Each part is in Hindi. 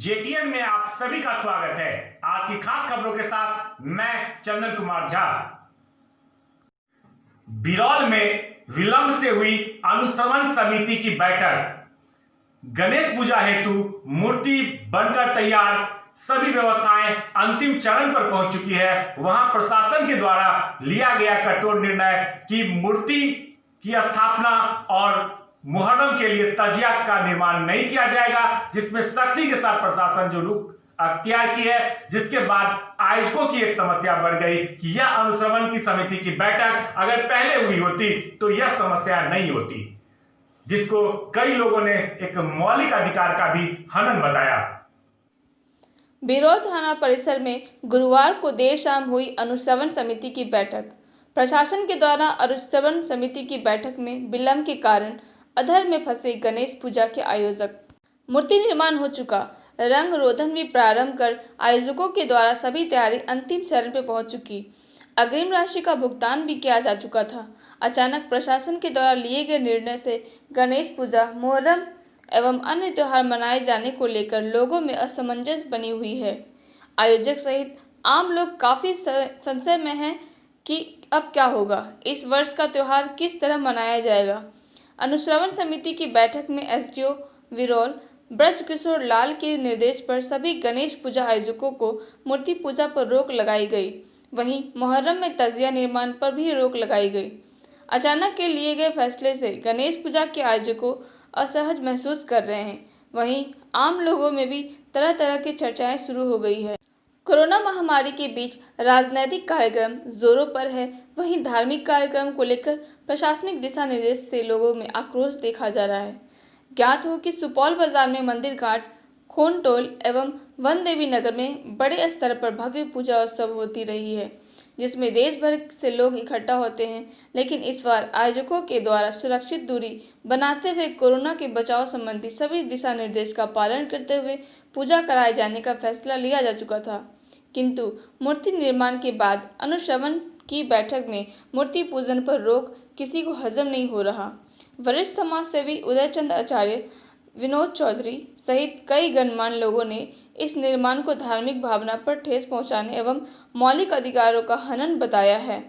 जेटीएन में आप सभी का स्वागत है। आज की खास खबरों के साथ मैं चंदन कुमार झा। बिरौल में विलंब से हुई अनुश्रवण समिति की बैठक। गणेश पूजा हेतु मूर्ति बनकर तैयार, सभी व्यवस्थाएं अंतिम चरण पर पहुंच चुकी है। वहां प्रशासन के द्वारा लिया गया कठोर निर्णय कि मूर्ति की स्थापना और मुहर्रम के लिए तजिया का निर्माण नहीं किया जाएगा, जिसमें सख्ती के साथ प्रशासन जो रुख अख्तियार की है। जिसके बाद आयोजकों की एक समस्या बढ़ गई कि यह अनुश्रवण की समिति की बैठक अगर पहले हुई होती तो यह समस्या नहीं होती, जिसको कई लोगों ने एक मौलिक अधिकार का भी हनन बताया। बिरौल थाना परिसर में गुरुवार को देर शाम हुई अनुश्रवण समिति की बैठक। प्रशासन के द्वारा अनुश्रवण समिति की बैठक में विलंब के कारण अधर में फंसे गणेश पूजा के आयोजक। मूर्ति निर्माण हो चुका, रंग रोधन भी प्रारंभ कर आयोजकों के द्वारा सभी तैयारी अंतिम चरण पर पहुंच चुकी। अग्रिम राशि का भुगतान भी किया जा चुका था। अचानक प्रशासन के द्वारा लिए गए निर्णय से गणेश पूजा, मुहर्रम एवं अन्य त्योहार मनाए जाने को लेकर लोगों में असमंजस बनी हुई है। आयोजक सहित आम लोग काफ़ी संशय में हैं कि अब क्या होगा, इस वर्ष का त्यौहार किस तरह मनाया जाएगा। अनुश्रवण समिति की बैठक में एसडीओ बिरौल ब्रजकिशोर लाल के निर्देश पर सभी गणेश पूजा आयोजकों को मूर्ति पूजा पर रोक लगाई गई। वहीं मुहर्रम में तजिया निर्माण पर भी रोक लगाई गई। अचानक के लिए गए फैसले से गणेश पूजा के आयोजकों असहज महसूस कर रहे हैं। वहीं आम लोगों में भी तरह तरह की चर्चाएं शुरू हो गई है। कोरोना महामारी के बीच राजनीतिक कार्यक्रम जोरों पर है। वहीं धार्मिक कार्यक्रम को लेकर प्रशासनिक दिशा निर्देश से लोगों में आक्रोश देखा जा रहा है। ज्ञात हो कि सुपौल बाजार में मंदिर घाट, खोनटोल एवं वन देवी नगर में बड़े स्तर पर भव्य पूजा उत्सव होती रही है, जिसमें देश भर से लोग इकट्ठा होते हैं। लेकिन इस बार आयोजकों के द्वारा सुरक्षित दूरी बनाते हुए कोरोना के बचाव संबंधी सभी दिशा निर्देश का पालन करते हुए पूजा कराए जाने का फैसला लिया जा चुका था। किंतु मूर्ति निर्माण के बाद अनुश्रवण की बैठक में मूर्ति पूजन पर रोक किसी को हजम नहीं हो रहा। वरिष्ठ समाज सेवी उदयचंद आचार्य, विनोद चौधरी सहित कई गणमान्य लोगों ने इस निर्माण को धार्मिक भावना पर ठेस पहुंचाने एवं मौलिक अधिकारों का हनन बताया है।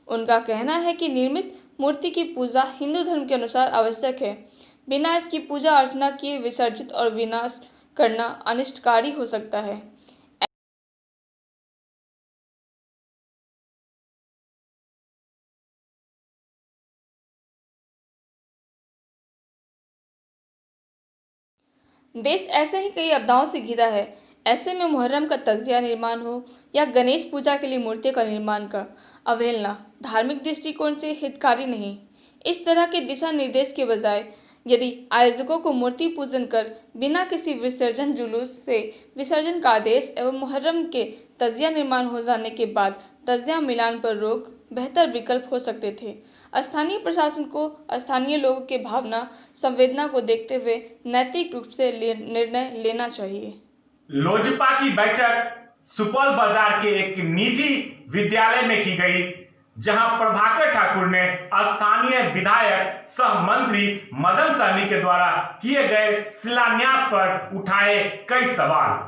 उनका कहना है कि निर्मित मूर्ति की पूजा हिंदू धर्म के अनुसार आवश्यक है। बिना इसकी पूजा अर्चना किए विसर्जित और विनाश करना अनिष्टकारी हो सकता है। देश ऐसे ही कई आपदाओं से घिरा है। ऐसे में मुहर्रम का तजिया निर्माण हो या गणेश पूजा के लिए मूर्ति का निर्माण का अवहेलना धार्मिक दृष्टिकोण से हितकारी नहीं। इस तरह के दिशा निर्देश के बजाय यदि आयोजकों को मूर्ति पूजन कर बिना किसी विसर्जन जुलूस से विसर्जन का आदेश एवं मुहर्रम के तजिया निर्माण हो जाने के बाद तजिया मिलान पर रोक बेहतर विकल्प हो सकते थे। स्थानीय प्रशासन को स्थानीय लोगों के भावना संवेदना को देखते हुए नैतिक रूप से निर्णय लेना चाहिए। लोजपा की बैठक सुपौल बाजार के एक निजी विद्यालय में की गई, जहां प्रभाकर ठाकुर ने स्थानीय विधायक सह मंत्री मदन सहनी के द्वारा किए गए शिलान्यास पर उठाए कई सवाल।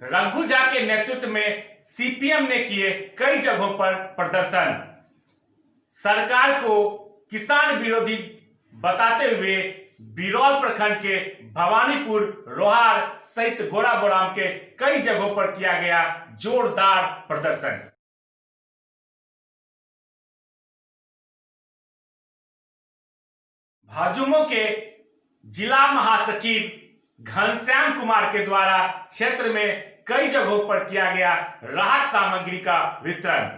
रघु झा के नेतृत्व में सीपीएम ने किए कई जगहों पर प्रदर्शन। सरकार को किसान विरोधी बताते हुए बिरौल प्रखंड के भवानीपुर, रोहार सहित गोड़ाबोराम के कई जगहों पर किया गया जोरदार प्रदर्शन। भाजयुमो के जिला महासचिव घनश्याम कुमार के द्वारा क्षेत्र में कई जगहों पर किया गया राहत सामग्री का वितरण।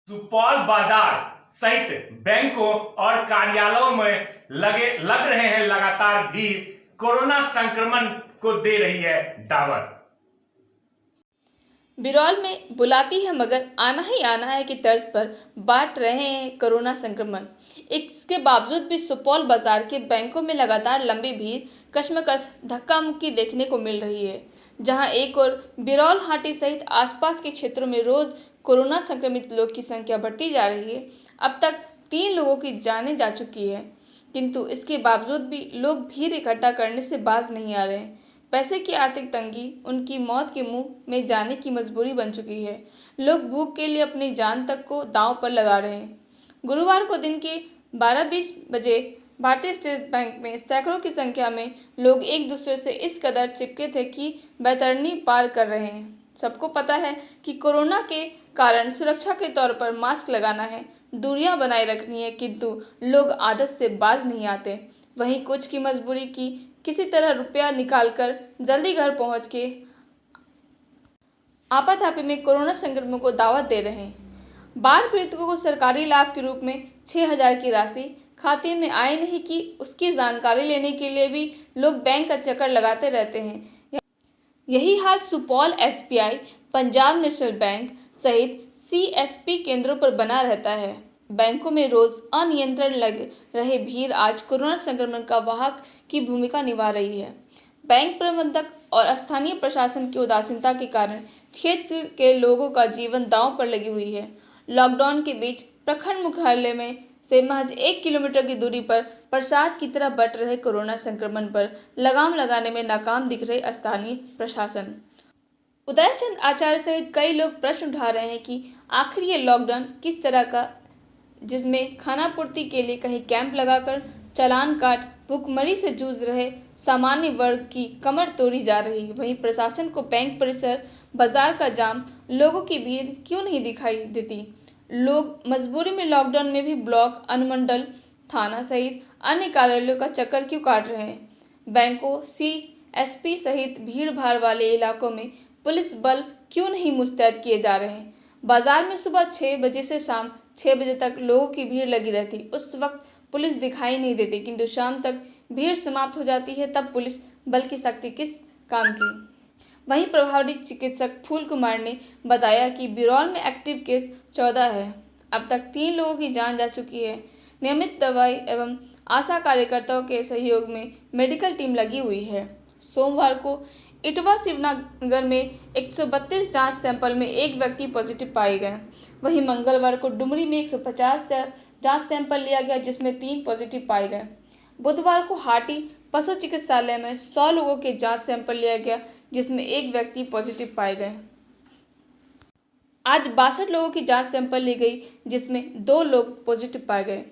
सुपौल बाजार सहित बैंकों और कार्यालयों में लग रहे हैं लगातार भीड़, कोरोना संक्रमण को दे रही है दावत। बिरौल में बुलाती है मगर आना ही आना है की तर्ज पर बांट रहे हैं कोरोना संक्रमण। इसके बावजूद भी सुपौल बाजार के बैंकों में लगातार लंबी भीड़, कशमकश, धक्का मुक्की देखने को मिल रही है। जहां एक और बिरौल हाटी सहित आसपास के क्षेत्रों में रोज कोरोना संक्रमित लोग की संख्या बढ़ती जा रही है। अब तक 3 लोगों की जानें जा चुकी है, किंतु इसके बावजूद भी लोग भीड़ इकट्ठा करने से बाज नहीं आ रहे हैं। पैसे की आर्थिक तंगी उनकी मौत के मुंह में जाने की मजबूरी बन चुकी है। लोग भूख के लिए अपनी जान तक को दांव पर लगा रहे हैं। गुरुवार को दिन के 12:20 बजे भारतीय स्टेट बैंक में सैकड़ों की संख्या में लोग एक दूसरे से इस कदर चिपके थे कि बैतरणी पार कर रहे हैं। सबको पता है कि कोरोना के कारण सुरक्षा के तौर पर मास्क लगाना है, दूरियां बनाए रखनी है, किंतु लोग आदत से बाज नहीं आते। वहीं कुछ की मजबूरी की किसी तरह रुपया निकालकर जल्दी घर पहुंच के आपाधापी में कोरोना संक्रमण को दावत दे रहे हैं। बाढ़ पीड़ितों को सरकारी लाभ के रूप में 6,000 की राशि खाते में आए नहीं कि उसकी जानकारी लेने के लिए भी लोग बैंक का चक्कर लगाते रहते हैं। यही हाल Supaul SBI, Punjab national bank सहित CSP केंद्रों पर बना रहता है। बैंकों में रोज अनियंत्रण लग रहे भीड़ आज कोरोना संक्रमण का वाहक की भूमिका निभा रही है। बैंक प्रबंधक और स्थानीय प्रशासन की उदासीनता के कारण क्षेत्र के लोगों का जीवन दांव पर लगी हुई है। लॉकडाउन के बीच प्रखंड मुख्यालय में से महज 1 किलोमीटर की दूरी पर प्रसाद की तरह बट रहे कोरोना संक्रमण पर लगाम लगाने में नाकाम दिख रहे स्थानीय प्रशासन। उदयचंद आचार्य सहित कई लोग प्रश्न उठा रहे हैं कि आखिर ये लॉकडाउन किस तरह का, जिसमें खानापूर्ति के लिए कहीं कैंप लगाकर चालान काट भूखमरी से जूझ रहे सामान्य वर्ग की कमर तोड़ी जा रही है। वहीं प्रशासन को बैंक परिसर, बाजार का जाम, लोगों की भीड़ क्यों नहीं दिखाई देती? लोग मजबूरी में लॉकडाउन में भी ब्लॉक, अनुमंडल, थाना सहित अन्य कार्यालयों का चक्कर क्यों काट रहे हैं? बैंकों, CSP सहित भीड़ भाड़ वाले इलाकों में पुलिस बल क्यों नहीं मुस्तैद किए जा रहे हैं? बाजार में सुबह 6 बजे से शाम 6 बजे तक लोगों की भीड़ लगी रहती। उस वक्त पुलिस दिखाई नहीं देती, किंतु शाम तक भीड़ समाप्त हो जाती है, तब पुलिस बल की शक्ति किस काम की? वहीं प्रभारी चिकित्सक फूल कुमार ने बताया कि बिरौल में एक्टिव केस 14 है। अब तक 3 लोगों की जान जा चुकी है। नियमित दवाई एवं आशा कार्यकर्ताओं के सहयोग में मेडिकल टीम लगी हुई है। सोमवार को इटवा शिवनगर में 132 जांच सैंपल में 1 व्यक्ति पॉजिटिव पाए गए। वहीं मंगलवार को डुमरी में 150 जांच सैंपल लिया गया, जिसमें 3 पॉजिटिव पाए गए। बुधवार को हाटी पशु चिकित्सालय में 100 लोगों के जांच सैंपल लिया गया, जिसमें 1 व्यक्ति पॉजिटिव पाए गए। आज 62 लोगों की जांच सैंपल ली गई, जिसमें 2 लोग पॉजिटिव पाए गए।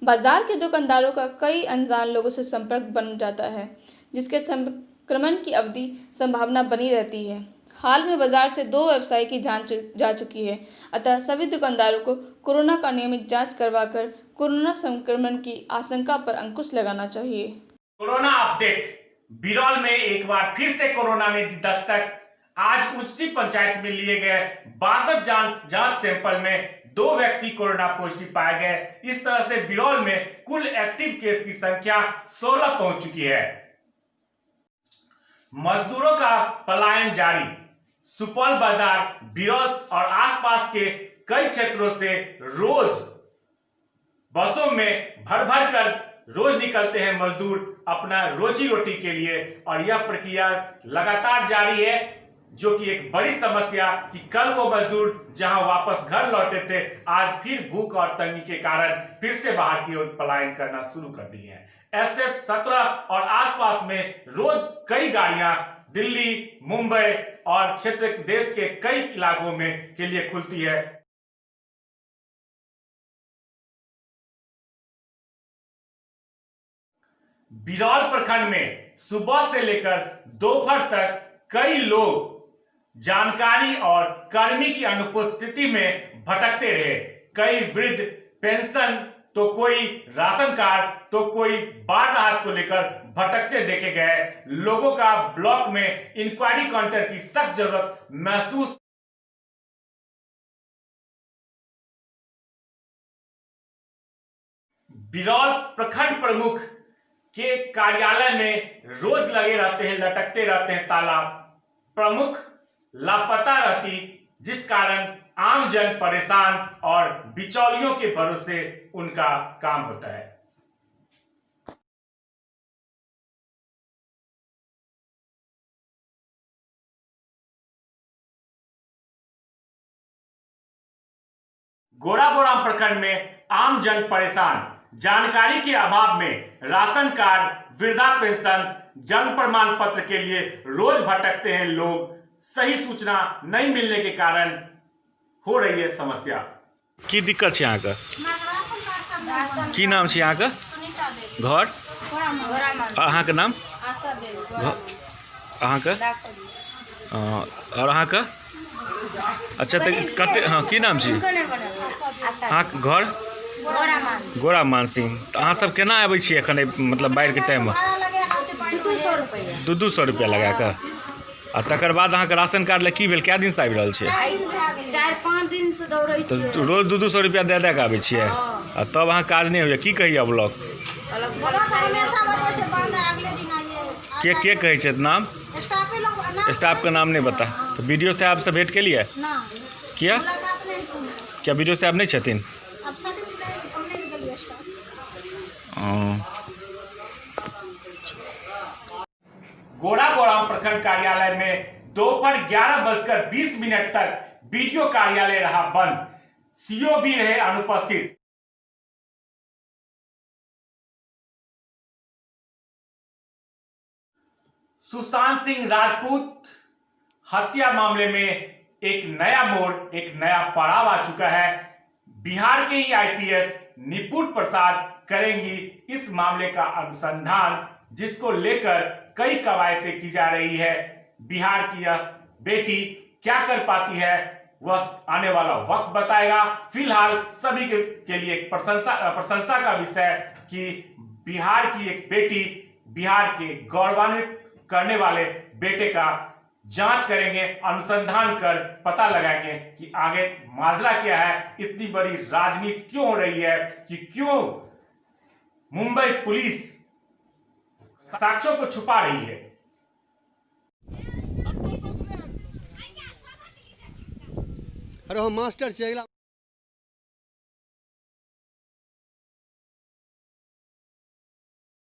बाजार के दुकानदारों का कई अनजान लोगों से संपर्क बन जाता है, जिसके संक्रमण की अवधि संभावना बनी रहती है। हाल में बाजार से 2 व्यवसायी की जांच जा चुकी है, अतः सभी दुकानदारों को कोरोना का नियमित जांच करवाकर कोरोना संक्रमण की आशंका पर अंकुश लगाना चाहिए। Corona update. बिरौल में एक बार फिर से कोरोना ने दी दस्तक। आज उच्ची पंचायत में लिए गए 62 जांच सैंपल में 2 व्यक्ति कोरोना पॉजिटिव पाए गए। इस तरह से बिरौल में कुल एक्टिव केस की संख्या 16 पहुंच चुकी है। मजदूरों का पलायन जारी। सुपौल बाजार, बिरौल और आसपास के कई क्षेत्रों से रोज बसों में भर भर कर रोज निकलते हैं मजदूर अपना रोजी रोटी के लिए, और यह प्रक्रिया लगातार जारी है, जो कि एक बड़ी समस्या कि कल वो मजदूर जहां वापस घर लौटे थे, आज फिर भूख और तंगी के कारण फिर से बाहर की ओर पलायन करना शुरू कर दिए हैं। ऐसे 17 और आसपास में रोज कई गाड़ियां दिल्ली, मुंबई और क्षेत्र देश के कई इलाकों में के लिए खुलती है। बिरौल प्रखंड में सुबह से लेकर दोपहर तक कई लोग जानकारी और कर्मी की अनुपस्थिति में भटकते रहे। कई वृद्ध पेंशन, तो कोई राशन कार्ड, तो कोई बाढ़ राहत को लेकर भटकते देखे गए। लोगों का ब्लॉक में इंक्वायरी काउंटर की सख्त जरूरत महसूस। बिरौल प्रखंड प्रमुख के कार्यालय में रोज लगे रहते हैं, लटकते रहते हैं ताला। प्रमुख लापता रहती, जिस कारण आम जन परेशान और बिचौलियों के भरोसे उनका काम होता है। गोराबोराम प्रखंड में आम जन परेशान, जानकारी के अभाव में राशन कार्ड, वृद्धा पेंशन, जन्म प्रमाण पत्र के लिए रोज भटकते हैं लोग। सही सूचना नहीं मिलने के कारण हो रही है समस्या। की दिक्कत छै अहाँके? की नाम छै अहाँके? घर? अहाँके नाम? अहाँके? और अहाँके? अच्छा तऽ कते, हाँ, की नाम छै अहाँके? घर? गोरामान सिंह। तऽ अहाँ सब केना आबै छियै एखन, मतलब बाढ़िके टाइममे? 200 रुपया लगा कऽ। आ तकर बाद अहाँके राशन कार्ड लए की भेल? कए दिनसँ आबि रहल छै? 4-5 दिन से दौड़ै छियै। तऽ रोज 200 रुपया दए कऽ आबै छियै आ तब अहाँ काज नहि होइए? की कहिए ब्लॉक? के कहै छै नाम? स्टाफके नाम नहीं बता। तो बीडीओ साहब से भेंट के लिए किया? क्या बीडीओ साहब नहीं छथिन? गोराबोराम प्रखंड कार्यालय में दोपहर 11:20 तक बीडीओ कार्यालय रहा बंद, सीओ भी रहे अनुपस्थित। सुशांत सिंह राजपूत हत्या मामले में एक नया मोड़, एक नया पड़ाव आ चुका है। बिहार के ही आईपीएस निपुण प्रसाद करेंगी इस मामले का अनुसंधान, जिसको लेकर कई कवायदें की जा रही है। बिहार की यह बेटी क्या कर पाती है वह आने वाला वक्त बताएगा। फिलहाल सभी के लिए एक प्रशंसा का विषय कि बिहार की एक बेटी, बिहार के गौरवान्वित करने वाले बेटे का जांच करेंगे, अनुसंधान कर पता लगाएंगे कि आगे माजरा क्या है, इतनी बड़ी राजनीति क्यों हो रही है, कि क्यों मुंबई पुलिस साक्ष्यों को छुपा रही है। अरे हम मास्टर छियै।